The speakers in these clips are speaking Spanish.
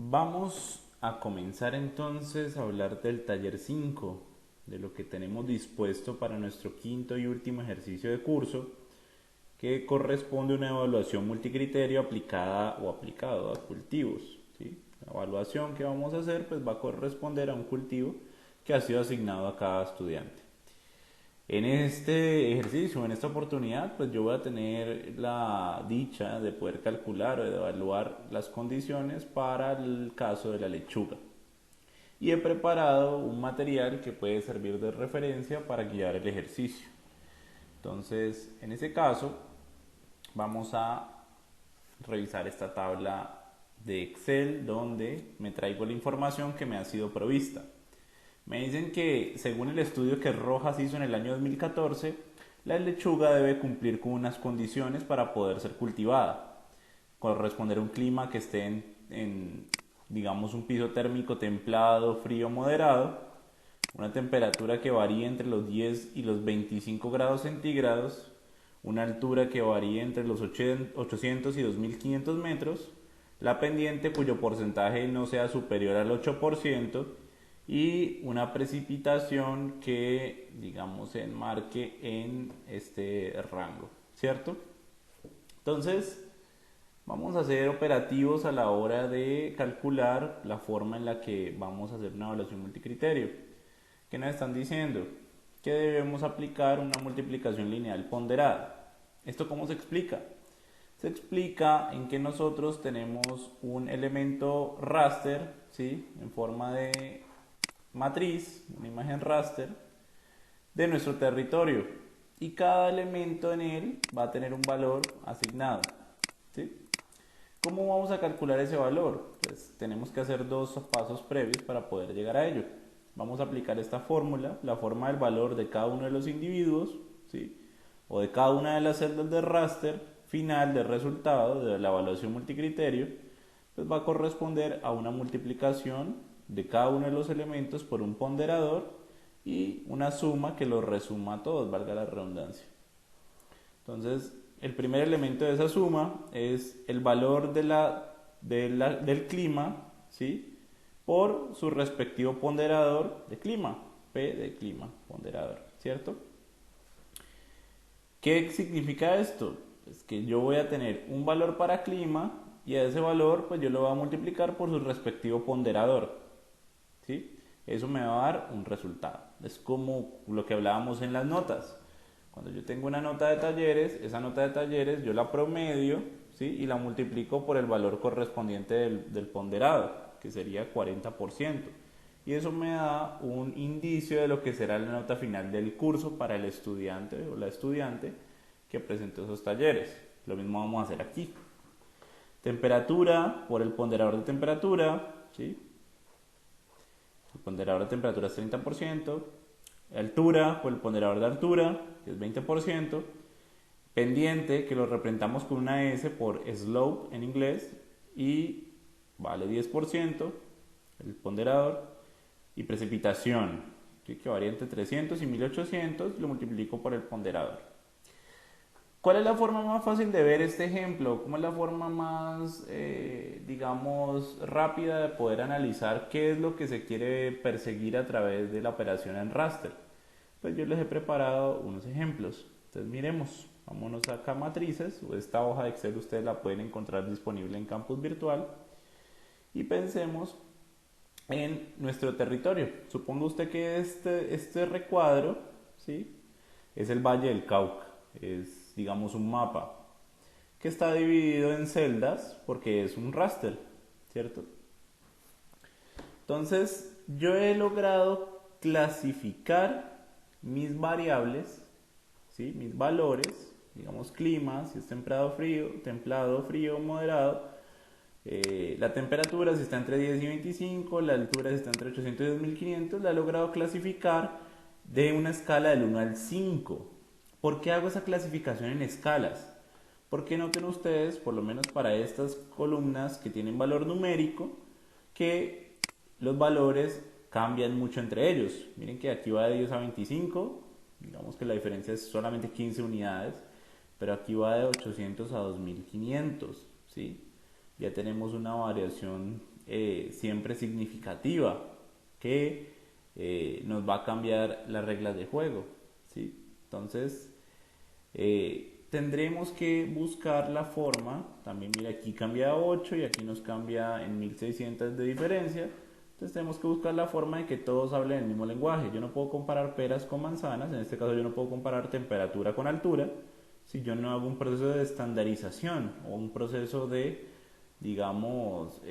Vamos a comenzar entonces a hablar del taller 5, de lo que tenemos dispuesto para nuestro quinto y último ejercicio de curso, que corresponde a una evaluación multicriterio aplicada o aplicado a cultivos. ¿Sí? La evaluación que vamos a hacer pues va a corresponder a un cultivo que ha sido asignado a cada estudiante. En este ejercicio, en esta oportunidad, pues yo voy a tener la dicha de poder calcular o de evaluar las condiciones para el caso de la lechuga. Y he preparado un material que puede servir de referencia para guiar el ejercicio. Entonces, en ese caso, vamos a revisar esta tabla de Excel donde me traigo la información que me ha sido provista. Me dicen que según el estudio que Rojas hizo en el año 2014, la lechuga debe cumplir con unas condiciones para poder ser cultivada. Corresponder a un clima que esté digamos, un piso térmico templado, frío, moderado, una temperatura que varíe entre los 10 y los 25 grados centígrados, una altura que varíe entre los 800 y 2500 metros, la pendiente cuyo porcentaje no sea superior al 8% y una precipitación que, digamos, se enmarque en este rango, ¿cierto? Entonces, vamos a ser operativos a la hora de calcular la forma en la que vamos a hacer una evaluación multicriterio. ¿Qué nos están diciendo? Que debemos aplicar una multiplicación lineal ponderada. ¿Esto cómo se explica? Se explica en que nosotros tenemos un elemento raster, ¿sí? En forma de matriz, una imagen raster, de nuestro territorio. Y cada elemento en él va a tener un valor asignado, ¿sí? ¿Cómo vamos a calcular ese valor? Pues tenemos que hacer dos pasos previos para poder llegar a ello. Vamos a aplicar esta fórmula, la forma del valor de cada uno de los individuos, ¿sí? O de cada una de las celdas del raster final del resultado de la evaluación multicriterio, pues va a corresponder a una multiplicación de cada uno de los elementos por un ponderador y una suma que los resuma a todos, valga la redundancia. Entonces, el primer elemento de esa suma es el valor del clima, ¿sí? Por su respectivo ponderador de clima, P de clima, ponderador, ¿cierto? ¿Qué significa esto? Pues que yo voy a tener un valor para clima y a ese valor pues yo lo voy a multiplicar por su respectivo ponderador, ¿sí? Eso me va a dar un resultado. Es como lo que hablábamos en las notas. Cuando yo tengo una nota de talleres, esa nota de talleres yo la promedio, ¿sí? Y la multiplico por el valor correspondiente del ponderado, que sería 40%. Y eso me da un indicio de lo que será la nota final del curso para el estudiante o la estudiante que presentó esos talleres. Lo mismo vamos a hacer aquí. Temperatura por el ponderador de temperatura, ¿sí? El ponderador de temperatura es 30%. Altura por el ponderador de altura, que es 20%. Pendiente, que lo representamos con una S por slope en inglés, y vale 10%, el ponderador. Y precipitación, que varía entre 300 y 1800, lo multiplico por el ponderador. ¿Cuál es la forma más fácil de ver este ejemplo? ¿Cómo es la forma más, digamos, rápida de poder analizar qué es lo que se quiere perseguir a través de la operación en raster? Pues yo les he preparado unos ejemplos. Entonces miremos, vámonos acá a matrices, o esta hoja de Excel ustedes la pueden encontrar disponible en Campus Virtual, y pensemos en nuestro territorio. Suponga usted que este recuadro, ¿sí? Es el Valle del Cauca, es, digamos, un mapa que está dividido en celdas porque es un raster, ¿cierto? Entonces, yo he logrado clasificar mis variables, ¿sí? Mis valores, digamos clima, si es templado, frío, moderado, la temperatura si está entre 10 y 25, la altura si está entre 800 y 2500, la he logrado clasificar de una escala del 1 al 5. ¿Por qué hago esa clasificación en escalas? Porque noten ustedes, por lo menos para estas columnas que tienen valor numérico, que los valores cambian mucho entre ellos. Miren que aquí va de 10 a 25, digamos que la diferencia es solamente 15 unidades, pero aquí va de 800 a 2500, ¿sí? ya tenemos una variación siempre significativa que nos va a cambiar las reglas de juego, ¿sí? Entonces, tendremos que buscar la forma, también mira aquí cambia a 8 y aquí nos cambia en 1600 de diferencia, entonces tenemos que buscar la forma de que todos hablen el mismo lenguaje. Yo no puedo comparar peras con manzanas, en este caso yo no puedo comparar temperatura con altura, si yo no hago un proceso de estandarización o un proceso de, digamos,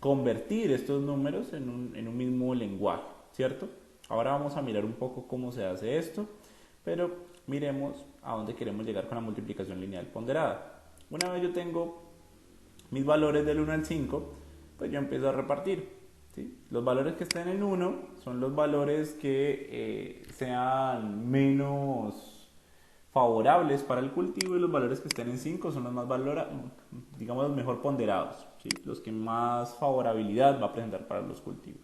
convertir estos números en un mismo lenguaje, ¿cierto? Ahora vamos a mirar un poco cómo se hace esto, pero miremos a dónde queremos llegar con la multiplicación lineal ponderada. Una vez yo tengo mis valores del 1 al 5, pues yo empiezo a repartir. ¿Sí? Los valores que estén en 1 son los valores que sean menos favorables para el cultivo y los valores que estén en 5 son los más digamos los mejor ponderados, ¿sí? Los que más favorabilidad va a presentar para los cultivos.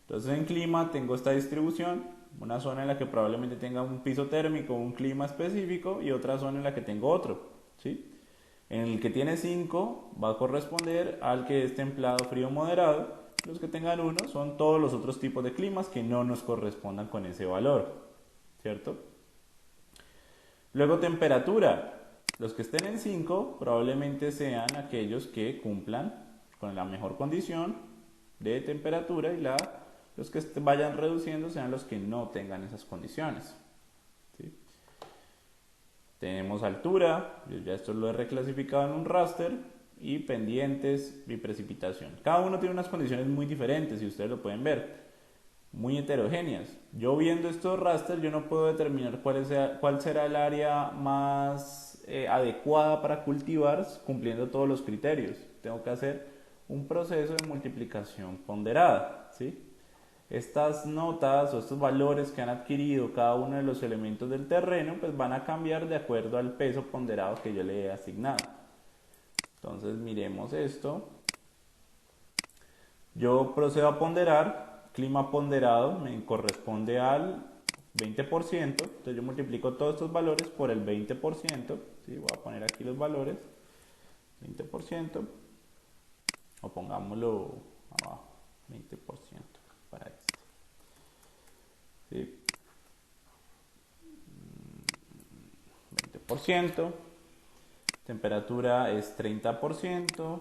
Entonces en clima tengo esta distribución, una zona en la que probablemente tenga un piso térmico, un clima específico y otra zona en la que tengo otro, ¿sí? En el que tiene 5 va a corresponder al que es templado, frío, moderado. Los que tengan 1 son todos los otros tipos de climas que no nos correspondan con ese valor, ¿cierto? Luego temperatura. Los que estén en 5 probablemente sean aquellos que cumplan con la mejor condición de temperatura y los que vayan reduciendo sean los que no tengan esas condiciones, ¿sí? Tenemos altura, yo ya esto lo he reclasificado en un raster, y pendientes y precipitación. Cada uno tiene unas condiciones muy diferentes y ustedes lo pueden ver, muy heterogéneas. Yo viendo estos rasters yo no puedo determinar cuál será el área más adecuada para cultivar cumpliendo todos los criterios. Tengo que hacer un proceso de multiplicación ponderada, ¿sí? Estas notas o estos valores que han adquirido cada uno de los elementos del terreno pues van a cambiar de acuerdo al peso ponderado que yo le he asignado. Entonces miremos esto. Yo procedo a ponderar. Clima ponderado me corresponde al 20%. Entonces yo multiplico todos estos valores por el 20%. ¿Sí? Voy a poner aquí los valores. 20%. O pongámoslo abajo. 20% para este. ¿Sí? 20%. Temperatura es 30%.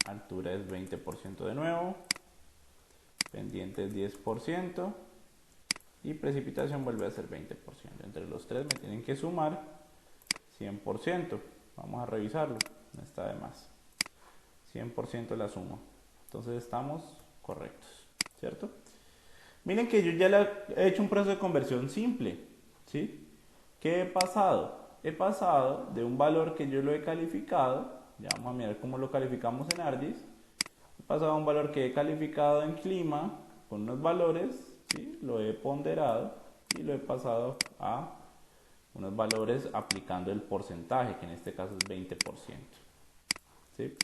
Altura es 20% de nuevo. Pendiente es 10%. Y precipitación vuelve a ser 20%. Entre los tres me tienen que sumar 100%. Vamos a revisarlo. No está de más. 100% la suma. Entonces estamos correctos, ¿cierto? Miren que yo ya he hecho un proceso de conversión simple, ¿sí? ¿Qué he pasado? He pasado de un valor que yo lo he calificado, ya vamos a mirar cómo lo calificamos en ArcGIS, he pasado a un valor que he calificado en clima con unos valores, ¿sí? Lo he ponderado y lo he pasado a unos valores aplicando el porcentaje, que en este caso es 20%, ¿sí?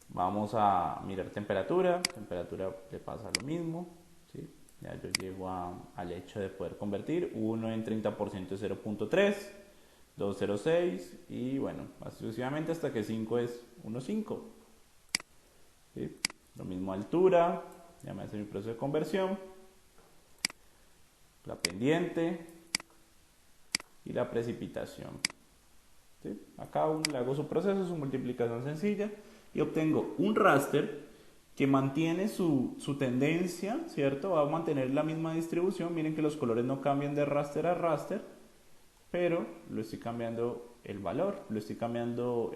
Vamos a mirar temperatura, temperatura le pasa lo mismo, ¿sí? Ya yo llego al hecho de poder convertir 1 en 30% es 0.3, 2 0.6 y bueno, así sucesivamente hasta que 5 es 1.5, ¿sí? Lo mismo altura, ya me hace mi proceso de conversión, la pendiente y la precipitación, ¿sí? A cada uno le hago su proceso, su multiplicación sencilla y obtengo un raster que mantiene su tendencia, ¿cierto? Va a mantener la misma distribución. Miren que los colores no cambian de raster a raster, pero lo estoy cambiando el valor, lo estoy cambiando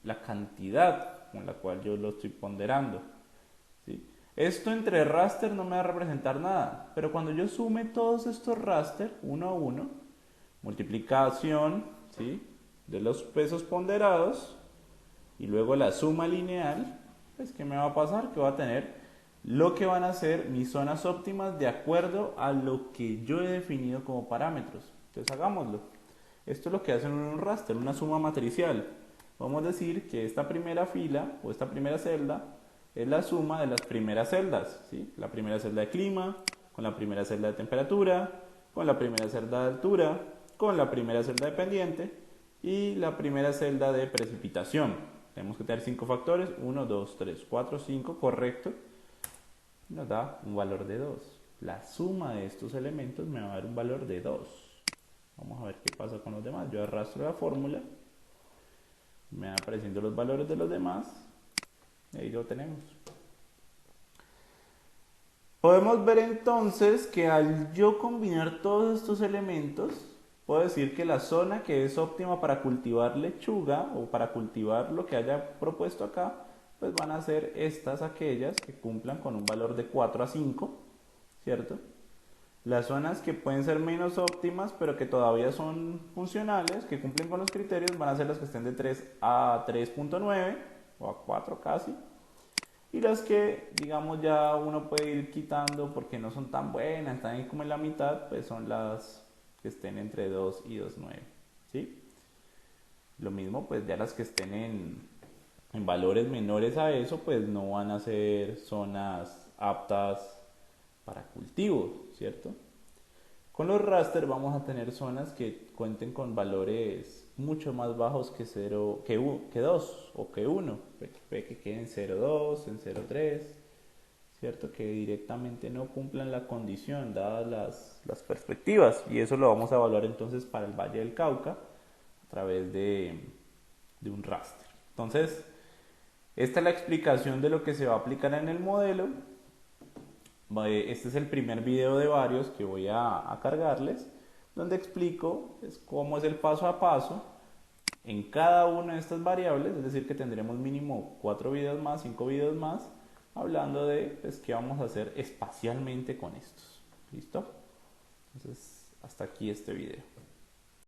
la cantidad con la cual yo lo estoy ponderando, ¿sí? Esto entre raster no me va a representar nada, pero cuando yo sume todos estos raster uno a uno, multiplicación, ¿sí?, de los pesos ponderados y luego la suma lineal, pues ¿qué me va a pasar? Que va a tener lo que van a ser mis zonas óptimas de acuerdo a lo que yo he definido como parámetros. Entonces hagámoslo. Esto es lo que hacen en un raster, una suma matricial. Vamos a decir que esta primera fila o esta primera celda es la suma de las primeras celdas, ¿sí? La primera celda de clima, con la primera celda de temperatura, con la primera celda de altura, con la primera celda de pendiente y la primera celda de precipitación. Tenemos que tener 5 factores, 1, 2, 3, 4, 5, correcto. Nos da un valor de 2. La suma de estos elementos me va a dar un valor de 2. Vamos a ver qué pasa con los demás. Yo arrastro la fórmula, me van apareciendo los valores de los demás y ahí lo tenemos. Podemos ver entonces que al yo combinar todos estos elementos, puedo decir que la zona que es óptima para cultivar lechuga o para cultivar lo que haya propuesto acá, pues van a ser estas, aquellas que cumplan con un valor de 4 a 5, ¿cierto? Las zonas que pueden ser menos óptimas, pero que todavía son funcionales, que cumplen con los criterios, van a ser las que estén de 3 a 3.9 o a 4 casi. Y las que, digamos, ya uno puede ir quitando porque no son tan buenas, están ahí como en la mitad, pues son las que estén entre 2 y 2.9, ¿sí? Lo mismo, pues ya las que estén en valores menores a eso, pues no van a ser zonas aptas para cultivo, ¿cierto? Con los raster vamos a tener zonas que cuenten con valores mucho más bajos que 0, que 2 o que 1. Puede que queden en 0.2, en 0.3, ¿cierto? Que directamente no cumplan la condición dadas las perspectivas. Y eso lo vamos a evaluar entonces para el Valle del Cauca a través de un raster. Entonces, esta es la explicación de lo que se va a aplicar en el modelo. Este es el primer video de varios que voy a cargarles, donde explico cómo es el paso a paso en cada una de estas variables, es decir que tendremos mínimo 4 videos más, 5 videos más, hablando de pues, qué vamos a hacer espacialmente con estos. ¿Listo? Entonces, hasta aquí este video.